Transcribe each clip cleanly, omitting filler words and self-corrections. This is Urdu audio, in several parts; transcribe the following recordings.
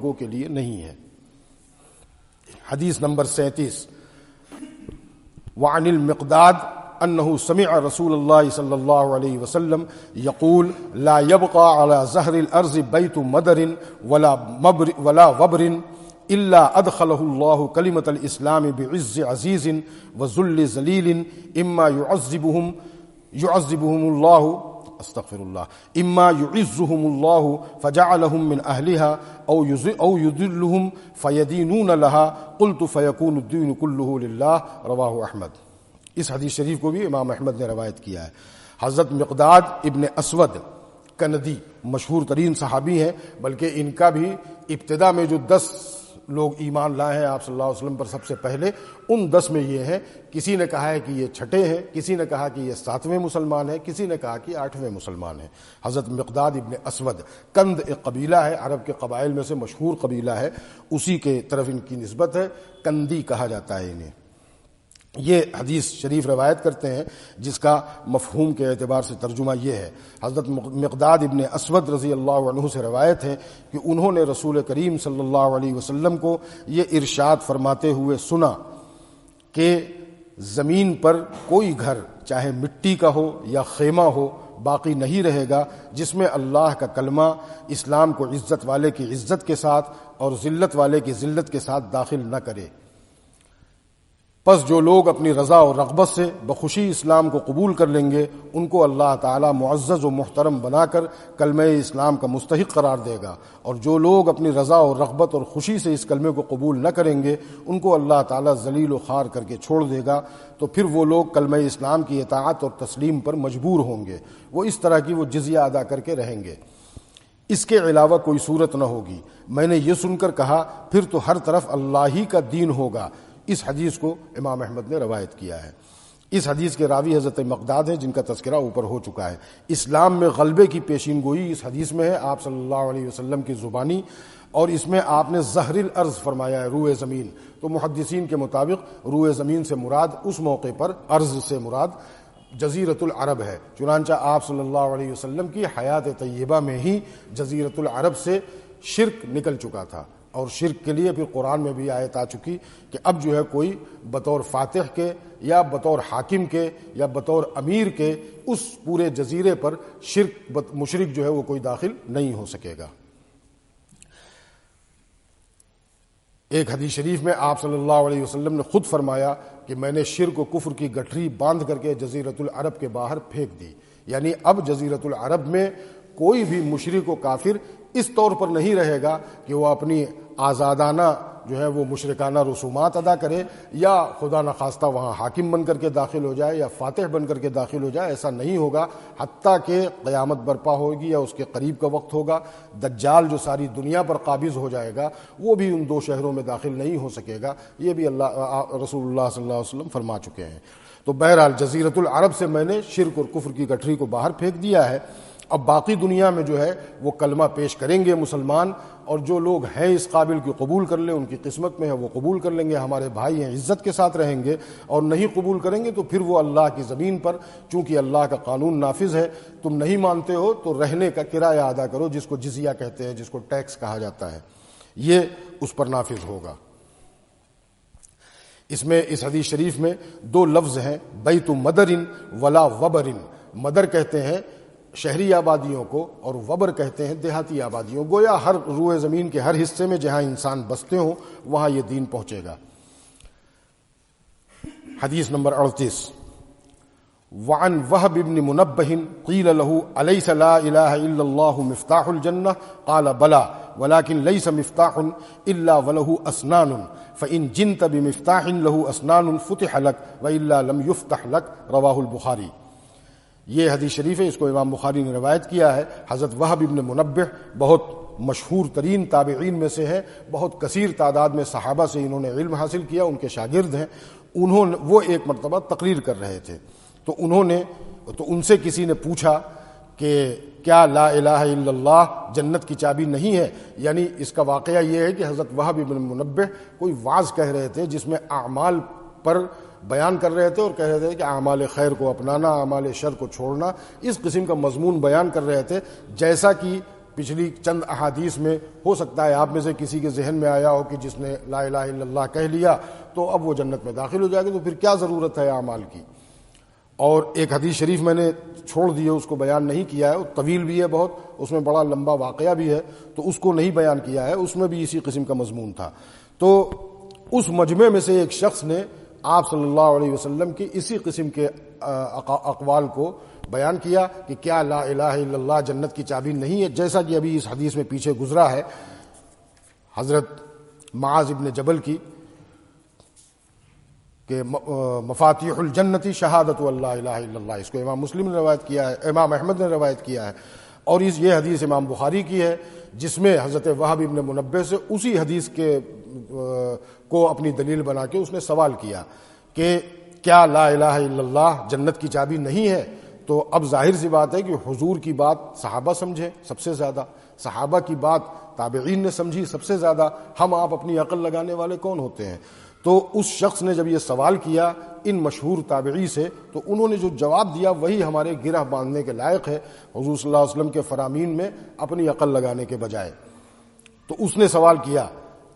لوگوں کے لیے نہیں ہے۔ حدیث نمبر 37، وعن المقداد انه سمع رسول الله صلى الله عليه وسلم يقول لا يبقى على ظهر الارض بيت مدر ولا وبر الا ادخله الله كلمة الاسلام بعز عزيز وذل ذليل اما يعذبهم الله استغفر الله اما يعزهم الله فجعلهم من اهلها او يذلهم فيدينون لها قلت فيكون الدين كله لله رواه احمد۔ اس حدیث شریف کو بھی امام احمد نے روایت کیا ہے۔ حضرت مقداد ابن اسود کندی مشہور ترین صحابی ہیں، بلکہ ان کا بھی ابتدا میں جو 10 لوگ ایمان لائے ہیں آپ صلی اللہ علیہ وسلم پر سب سے پہلے، ان 10 میں یہ ہیں، کسی نے کہا ہے کہ یہ چھٹے ہیں، کسی نے کہا کہ یہ 7ویں مسلمان ہیں، کسی نے کہا کہ 8ویں مسلمان ہیں۔ حضرت مقداد ابن اسود، کند ایک قبیلہ ہے، عرب کے قبائل میں سے مشہور قبیلہ ہے، اسی کے طرف ان کی نسبت ہے، کندی کہا جاتا ہے انہیں۔ یہ حدیث شریف روایت کرتے ہیں جس کا مفہوم کے اعتبار سے ترجمہ یہ ہے، حضرت مقداد ابن اسود رضی اللہ عنہ سے روایت ہے کہ انہوں نے رسول کریم صلی اللہ علیہ وسلم کو یہ ارشاد فرماتے ہوئے سنا کہ زمین پر کوئی گھر چاہے مٹی کا ہو یا خیمہ ہو باقی نہیں رہے گا جس میں اللہ کا کلمہ اسلام کو عزت والے کی عزت کے ساتھ اور ذلت والے کی ذلت کے ساتھ داخل نہ کرے۔ پس جو لوگ اپنی رضا اور رغبت سے بخوشی اسلام کو قبول کر لیں گے ان کو اللہ تعالیٰ معزز و محترم بنا کر کلمہ اسلام کا مستحق قرار دے گا، اور جو لوگ اپنی رضا اور رغبت اور خوشی سے اس کلمے کو قبول نہ کریں گے ان کو اللہ تعالیٰ ذلیل و خوار کر کے چھوڑ دے گا، تو پھر وہ لوگ کلمہ اسلام کی اطاعت اور تسلیم پر مجبور ہوں گے، وہ اس طرح کی وہ جزیہ ادا کر کے رہیں گے، اس کے علاوہ کوئی صورت نہ ہوگی۔ میں نے یہ سن کر کہا پھر تو ہر طرف اللہ ہی کا دین ہوگا۔ اس حدیث کو امام احمد نے روایت کیا ہے۔ اس حدیث کے راوی حضرت مقداد ہیں جن کا تذکرہ اوپر ہو چکا ہے۔ اسلام میں غلبے کی پیشین گوئی اس حدیث میں ہے آپ صلی اللہ علیہ وسلم کی زبانی، اور اس میں آپ نے ظہر الارض فرمایا ہے، روئے زمین، تو محدثین کے مطابق روئے زمین سے مراد اس موقع پر ارض سے مراد جزیرۃ العرب ہے، چنانچہ آپ صلی اللہ علیہ وسلم کی حیات طیبہ میں ہی جزیرۃ العرب سے شرک نکل چکا تھا، اور شرک کے لیے پھر قرآن میں بھی آیت آ چکی کہ اب جو ہے کوئی بطور فاتح کے یا بطور حاکم کے یا بطور امیر کے اس پورے جزیرے پر مشرک جو ہے وہ کوئی داخل نہیں ہو سکے گا۔ ایک حدیث شریف میں آپ صلی اللہ علیہ وسلم نے خود فرمایا کہ میں نے شرک و کفر کی گٹھری باندھ کر کے جزیرۃ العرب کے باہر پھینک دی، یعنی اب جزیرۃ العرب میں کوئی بھی مشرک و کافر اس طور پر نہیں رہے گا کہ وہ اپنی آزادانہ جو ہے وہ مشرکانہ رسومات ادا کرے یا خدا نخواستہ وہاں حاکم بن کر کے داخل ہو جائے یا فاتح بن کر کے داخل ہو جائے، ایسا نہیں ہوگا حتیٰ کہ قیامت برپا ہوگی یا اس کے قریب کا وقت ہوگا۔ دجال جو ساری دنیا پر قابض ہو جائے گا وہ بھی ان 2 شہروں میں داخل نہیں ہو سکے گا، یہ بھی رسول اللہ صلی اللہ علیہ وسلم فرما چکے ہیں۔ تو بہرحال جزیرۃ العرب سے میں نے شرک اور کفر کی گٹھری کو باہر پھینک دیا ہے۔ اب باقی دنیا میں جو ہے وہ کلمہ پیش کریں گے مسلمان، اور جو لوگ ہیں اس قابل کی قبول کر لیں، ان کی قسمت میں ہے وہ قبول کر لیں گے، ہمارے بھائی ہیں، عزت کے ساتھ رہیں گے، اور نہیں قبول کریں گے تو پھر وہ اللہ کی زمین پر، چونکہ اللہ کا قانون نافذ ہے، تم نہیں مانتے ہو تو رہنے کا کرایہ ادا کرو، جس کو جزیہ کہتے ہیں، جس کو ٹیکس کہا جاتا ہے، یہ اس پر نافذ ہوگا۔ اس حدیث شریف میں 2 لفظ ہیں، بیت مدر ولا وبر۔ مدر کہتے ہیں شہری آبادیوں کو اور وبر کہتے ہیں دیہاتی آبادیوں، گویا ہر روئے زمین کے ہر حصے میں جہاں انسان بستے ہوں وہاں یہ دین پہنچے گا۔ حدیث نمبر 38، وعن وهب بن منبه قيل له أليس لا إله إلا الله مفتاح الجنة قال بلى ولكن ليس مفتاح إلا وله أسنان فإن جنت بمفتاح له أسنان فتح لك وإلا لم يفتح لك رواه البخاری۔ یہ حدیث شریف ہے، اس کو امام بخاری نے روایت کیا ہے۔ حضرت وہب ابن منبہ بہت مشہور ترین تابعین میں سے ہیں، بہت کثیر تعداد میں صحابہ سے انہوں نے علم حاصل کیا، ان کے شاگرد ہیں۔ وہ ایک مرتبہ تقریر کر رہے تھے تو ان سے کسی نے پوچھا کہ کیا لا الہ الا اللہ جنت کی چابی نہیں ہے؟ یعنی اس کا واقعہ یہ ہے کہ حضرت وہب ابن منبہ کوئی وعظ کہہ رہے تھے جس میں اعمال پر بیان کر رہے تھے اور کہہ رہے تھے کہ اعمال خیر کو اپنانا، اعمال شر کو چھوڑنا، اس قسم کا مضمون بیان کر رہے تھے، جیسا کہ پچھلی چند احادیث میں ہو سکتا ہے آپ میں سے کسی کے ذہن میں آیا ہو کہ جس نے لا الہ الا اللہ کہہ لیا تو اب وہ جنت میں داخل ہو جائے گا، تو پھر کیا ضرورت ہے اعمال کی۔ اور ایک حدیث شریف میں نے چھوڑ دی ہے، اس کو بیان نہیں کیا ہے، وہ طویل بھی ہے بہت، اس میں بڑا لمبا واقعہ بھی ہے، تو اس کو نہیں بیان کیا ہے، اس میں بھی اسی قسم کا مضمون تھا۔ تو اس مجمع میں سے ایک شخص نے آپ صلی اللہ علیہ وسلم کی اسی قسم کے اقوال کو بیان کیا کہ کیا لا الہ الا اللہ جنت کی چابی نہیں ہے، جیسا کہ ابھی اس حدیث میں پیچھے گزرا ہے حضرت معاذ ابن جبل کی کہ مفاتیح الجنتی شہادت اللہ الہ الا اللہ، اس کو امام مسلم نے روایت کیا ہے، امام احمد نے روایت کیا ہے، اور یہ حدیث امام بخاری کی ہے جس میں حضرت وہب ابن منبہ سے اسی حدیث کے کو اپنی دلیل بنا کے اس نے سوال کیا کہ کیا لا الہ الا اللہ جنت کی چابی نہیں ہے؟ تو اب ظاہر سی بات ہے کہ حضور کی بات صحابہ سمجھے سب سے زیادہ، صحابہ کی بات تابعین نے سمجھی سب سے زیادہ، ہم آپ اپنی عقل لگانے والے کون ہوتے ہیں؟ تو اس شخص نے جب یہ سوال کیا ان مشہور تابعی سے، تو انہوں نے جو جواب دیا وہی ہمارے گرہ باندھنے کے لائق ہے حضور صلی اللہ علیہ وسلم کے فرامین میں اپنی عقل لگانے کے بجائے۔ تو اس نے سوال کیا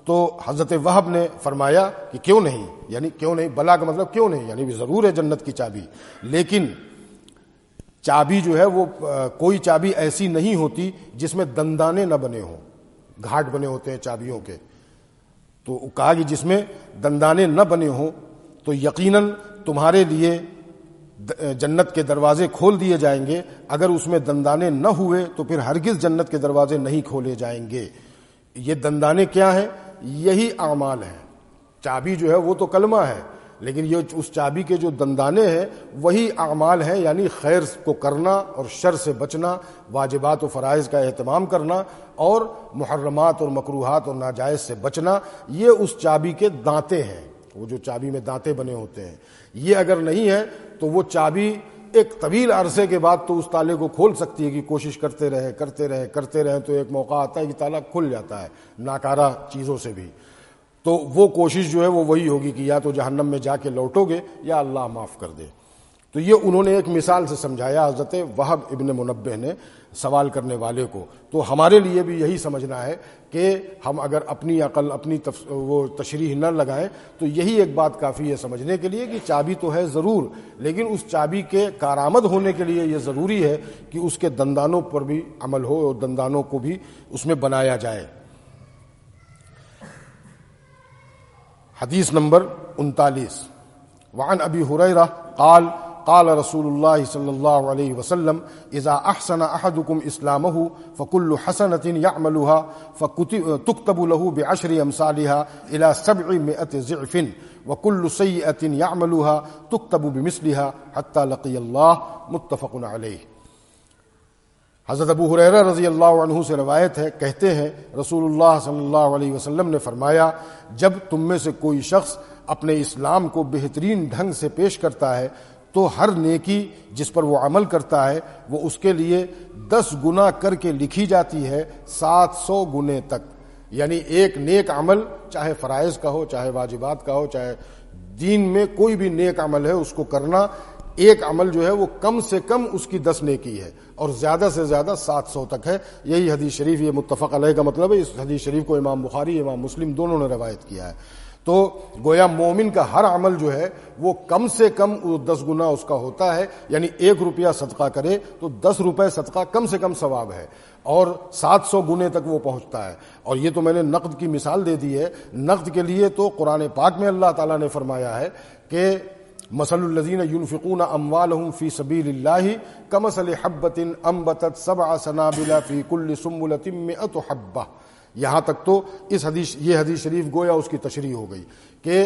تو حضرت وہب نے فرمایا کہ کیوں نہیں، یعنی کیوں نہیں، بلا کا مطلب کیوں نہیں، یعنی ضرور ہے جنت کی چابی، لیکن چابی جو ہے وہ کوئی چابی ایسی نہیں ہوتی جس میں دندانے نہ بنے ہوں، گھاٹ بنے ہوتے ہیں چابیوں کے، تو کہا کہ جس میں دندانے نہ بنے ہوں تو یقیناً تمہارے لیے جنت کے دروازے کھول دیے جائیں گے، اگر اس میں دندانے نہ ہوئے تو پھر ہرگز جنت کے دروازے نہیں کھولے جائیں گے۔ یہ دندانے کیا ہیں؟ یہی اعمال ہیں۔ چابی جو ہے وہ تو کلمہ ہے، لیکن یہ اس چابی کے جو دندانے ہیں وہی اعمال ہیں، یعنی خیر کو کرنا اور شر سے بچنا، واجبات و فرائض کا اہتمام کرنا اور محرمات اور مکروہات اور ناجائز سے بچنا، یہ اس چابی کے دانتے ہیں، وہ جو چابی میں دانتے بنے ہوتے ہیں۔ یہ اگر نہیں ہے تو وہ چابی ایک طویل عرصے کے بعد تو اس تالے کو کھول سکتی ہے کہ کوشش کرتے رہے تو ایک موقع آتا ہے کہ تالا کھل جاتا ہے ناکارہ چیزوں سے بھی، تو وہ کوشش جو ہے وہ وہی ہوگی کہ یا تو جہنم میں جا کے لوٹو گے یا اللہ معاف کر دے۔ تو یہ انہوں نے ایک مثال سے سمجھایا حضرت وہب ابن منبہ نے سوال کرنے والے کو۔ تو ہمارے لیے بھی یہی سمجھنا ہے کہ ہم اگر اپنی عقل اپنی وہ تشریح نہ لگائیں تو یہی ایک بات کافی ہے سمجھنے کے لیے کہ چابی تو ہے ضرور، لیکن اس چابی کے کارآمد ہونے کے لیے یہ ضروری ہے کہ اس کے دندانوں پر بھی عمل ہو اور دندانوں کو بھی اس میں بنایا جائے۔ حدیث نمبر 39، وعن ابی ہریرہ قال قال رسول اللہ صلی اللہ علیہ وسلم اذا احسن احدکم اسلامہ فکل حسنۃ یعملها تکتب له بعشر امثالها الى 700 ضعف وكل سیئۃ یعملها تکتب بمثلها حتى لقی اللہ، متفق علیہ۔ حضرت ابو ہریرہ رضی اللہ عنہ سے روایت ہے، کہتے ہیں رسول اللہ صلی اللہ علیہ وسلم نے فرمایا جب تم میں سے کوئی شخص اپنے اسلام کو بہترین ڈھنگ سے پیش کرتا ہے تو ہر نیکی جس پر وہ عمل کرتا ہے وہ اس کے لیے 10 گنا کر کے لکھی جاتی ہے 700 گنے تک، یعنی ایک نیک عمل چاہے فرائض کا ہو، چاہے واجبات کا ہو، چاہے دین میں کوئی بھی نیک عمل ہے اس کو کرنا، ایک عمل جو ہے وہ کم سے کم اس کی 10 نیکی ہے اور زیادہ سے زیادہ 700 تک ہے۔ یہی حدیث شریف، یہ متفق علیہ کا مطلب ہے، اس حدیث شریف کو امام بخاری امام مسلم دونوں نے روایت کیا ہے۔ تو گویا مومن کا ہر عمل جو ہے وہ کم سے کم 10 گنا اس کا ہوتا ہے، یعنی 1 روپیہ صدقہ کرے تو 10 روپے صدقہ کم سے کم ثواب ہے اور 700 گنے تک وہ پہنچتا ہے۔ اور یہ تو میں نے نقد کی مثال دے دی ہے، نقد کے لیے تو قرآن پاک میں اللہ تعالیٰ نے فرمایا ہے کہ مثل الذین ینفقون اموالہم فی سبیل اللہ کمثل حبۃ انبتت 7 سنابل فی کل سنبلۃ 100 حبۃ، یہاں تک تو یہ حدیث شریف گویا اس کی تشریح ہو گئی کہ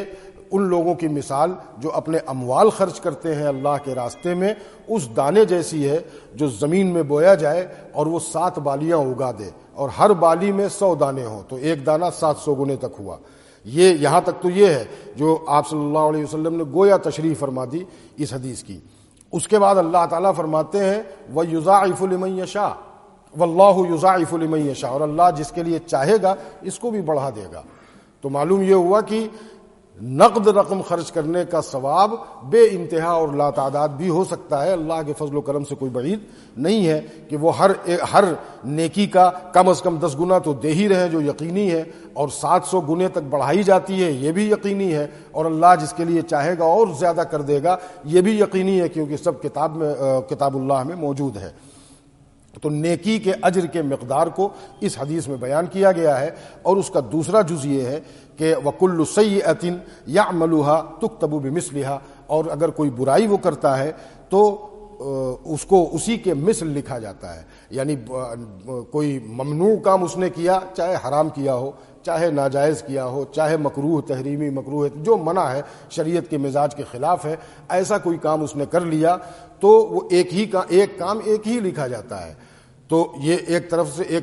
ان لوگوں کی مثال جو اپنے اموال خرچ کرتے ہیں اللہ کے راستے میں اس دانے جیسی ہے جو زمین میں بویا جائے اور وہ 7 بالیاں اگا دے اور ہر بالی میں 100 دانے ہوں تو ایک دانہ 700 گنے تک ہوا۔ یہ یہاں تک تو یہ ہے جو آپ صلی اللہ علیہ وسلم نے گویا تشریح فرما دی اس حدیث کی۔ اس کے بعد اللہ تعالیٰ فرماتے ہیں وَيُضَاعِفُ لِمَن يَشَاءُ وَاللَّهُ يُضَاعِفُ لِمَن يَشَاءُ، اور اللہ جس کے لیے چاہے گا اس کو بھی بڑھا دے گا۔ تو معلوم یہ ہوا کہ نقد رقم خرچ کرنے کا ثواب بے انتہا اور لا تعداد بھی ہو سکتا ہے. اللہ کے فضل و کرم سے کوئی بعید نہیں ہے کہ وہ ہر نیکی کا کم از کم 10 گنا تو دے ہی رہے جو یقینی ہے, اور 700 گنے تک بڑھائی جاتی ہے یہ بھی یقینی ہے, اور اللہ جس کے لیے چاہے گا اور زیادہ کر دے گا یہ بھی یقینی ہے, کیونکہ سب کتاب اللہ میں موجود ہے. تو نیکی کے اجر کے مقدار کو اس حدیث میں بیان کیا گیا ہے. اور اس کا دوسرا جز یہ ہے کہ وَكُلُّ سَيِّئَةٍ يَعْمَلُهَا تُكْتَبُ بِمِثْلِهَا, اور اگر کوئی برائی وہ کرتا ہے تو اس کو اسی کے مثل لکھا جاتا ہے. یعنی کوئی ممنوع کام اس نے کیا, چاہے حرام کیا ہو, چاہے ناجائز کیا ہو, چاہے مکروہ تحریمی مکروہ جو منع ہے شریعت کے مزاج کے خلاف ہے, ایسا کوئی کام اس نے کر لیا تو وہ ایک کام ایک ہی لکھا جاتا ہے. تو یہ ایک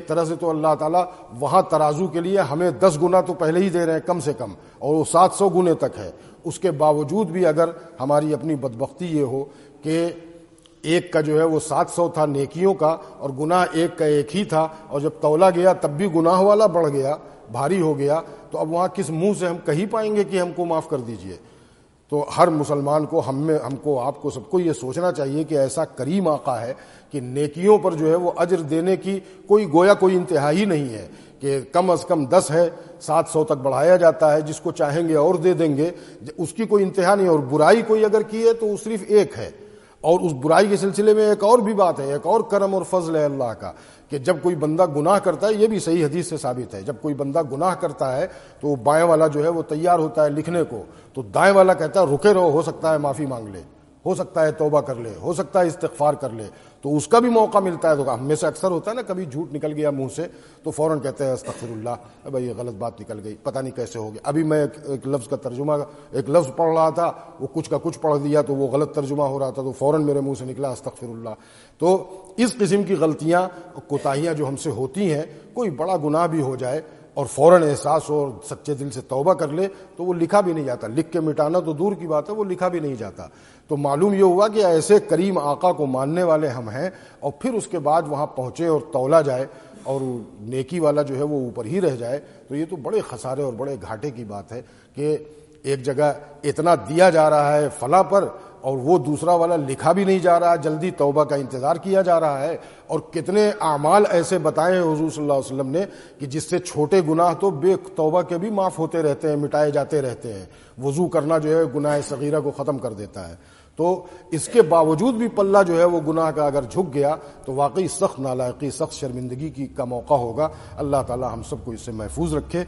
طرح سے تو اللہ تعالیٰ وہاں ترازو کے لیے ہمیں 10 گنا تو پہلے ہی دے رہے ہیں کم سے کم, اور وہ 700 گنے تک ہے. اس کے باوجود بھی اگر ہماری اپنی بدبختی یہ ہو کہ ایک کا جو ہے وہ 700 تھا نیکیوں کا اور گناہ ایک کا ایک ہی تھا, اور جب تولا گیا تب بھی گناہ والا بڑھ گیا, بھاری ہو گیا, تو اب وہاں کس منہ سے ہم کہیں پائیں گے کہ ہم کو معاف کر دیجئے. تو ہر مسلمان کو ہم کو آپ کو سب کو یہ سوچنا چاہیے کہ ایسا کریم آقا ہے کہ نیکیوں پر جو ہے وہ اجر دینے کی کوئی انتہا ہی نہیں ہے, کہ کم از کم 10 ہے 700 تک بڑھایا جاتا ہے, جس کو چاہیں گے اور دے دیں گے, اس کی کوئی انتہا نہیں. اور برائی کوئی اگر کی ہے تو وہ صرف ایک ہے. اور اس برائی کے سلسلے میں ایک اور بھی بات ہے, ایک اور کرم اور فضل ہے اللہ کا, کہ جب کوئی بندہ گناہ کرتا ہے, یہ بھی صحیح حدیث سے ثابت ہے, جب کوئی بندہ گناہ کرتا ہے تو وہ بائیں والا جو ہے وہ تیار ہوتا ہے لکھنے کو, تو دائیں والا کہتا ہے رکے رہو, ہو سکتا ہے معافی مانگ لے, ہو سکتا ہے توبہ کر لے, ہو سکتا ہے استغفار کر لے. تو اس کا بھی موقع ملتا ہے. تو ہم میں سے اکثر ہوتا ہے نا, کبھی جھوٹ نکل گیا منہ سے تو فوراً کہتے ہیں استغفر اللہ, بھائی یہ غلط بات نکل گئی, پتہ نہیں کیسے ہو گیا. ابھی میں ایک لفظ کا ترجمہ, ایک لفظ پڑھ رہا تھا, وہ کچھ کا کچھ پڑھ دیا تو وہ غلط ترجمہ ہو رہا تھا, تو فوراً میرے منہ سے نکلا استغفر اللہ. تو اس قسم کی غلطیاں کوتاہیاں جو ہم سے ہوتی ہیں, کوئی بڑا گناہ بھی ہو جائے اور فوراً احساس ہو اور سچے دل سے توبہ کر لے تو وہ لکھا بھی نہیں جاتا. لکھ کے مٹانا تو دور کی بات ہے, وہ لکھا بھی نہیں جاتا. تو معلوم یہ ہوا کہ ایسے کریم آقا کو ماننے والے ہم ہیں, اور پھر اس کے بعد وہاں پہنچے اور تولا جائے اور نیکی والا جو ہے وہ اوپر ہی رہ جائے, تو یہ تو بڑے خسارے اور بڑے گھاٹے کی بات ہے کہ ایک جگہ اتنا دیا جا رہا ہے فلاں پر, اور وہ دوسرا والا لکھا بھی نہیں جا رہا, جلدی توبہ کا انتظار کیا جا رہا ہے. اور کتنے اعمال ایسے بتائے ہیں حضور صلی اللہ علیہ وسلم نے کہ جس سے چھوٹے گناہ تو بے توبہ کے بھی معاف ہوتے رہتے ہیں, مٹائے جاتے رہتے ہیں. وضو کرنا جو ہے گناہ صغیرہ کو ختم کر دیتا ہے. تو اس کے باوجود بھی پلہ جو ہے وہ گناہ کا اگر جھک گیا تو واقعی سخت نالائقی, سخت شرمندگی کا موقع ہوگا. اللہ تعالی ہم سب کو اس سے محفوظ رکھے.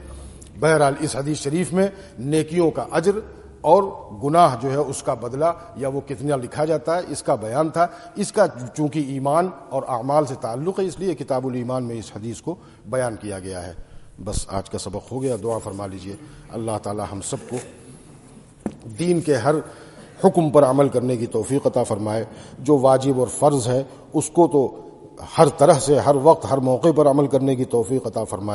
بہرحال اس حدیث شریف میں نیکیوں کا اجر اور گناہ جو ہے اس کا بدلہ یا وہ کتنا لکھا جاتا ہے اس کا بیان تھا. اس کا چونکہ ایمان اور اعمال سے تعلق ہے, اس لیے کتاب الایمان میں اس حدیث کو بیان کیا گیا ہے. بس آج کا سبق ہو گیا. دعا فرما لیجئے اللہ تعالی ہم سب کو دین کے ہر حکم پر عمل کرنے کی توفیق عطا فرمائے. جو واجب اور فرض ہے اس کو تو ہر طرح سے ہر وقت ہر موقع پر عمل کرنے کی توفیق عطا فرمائے.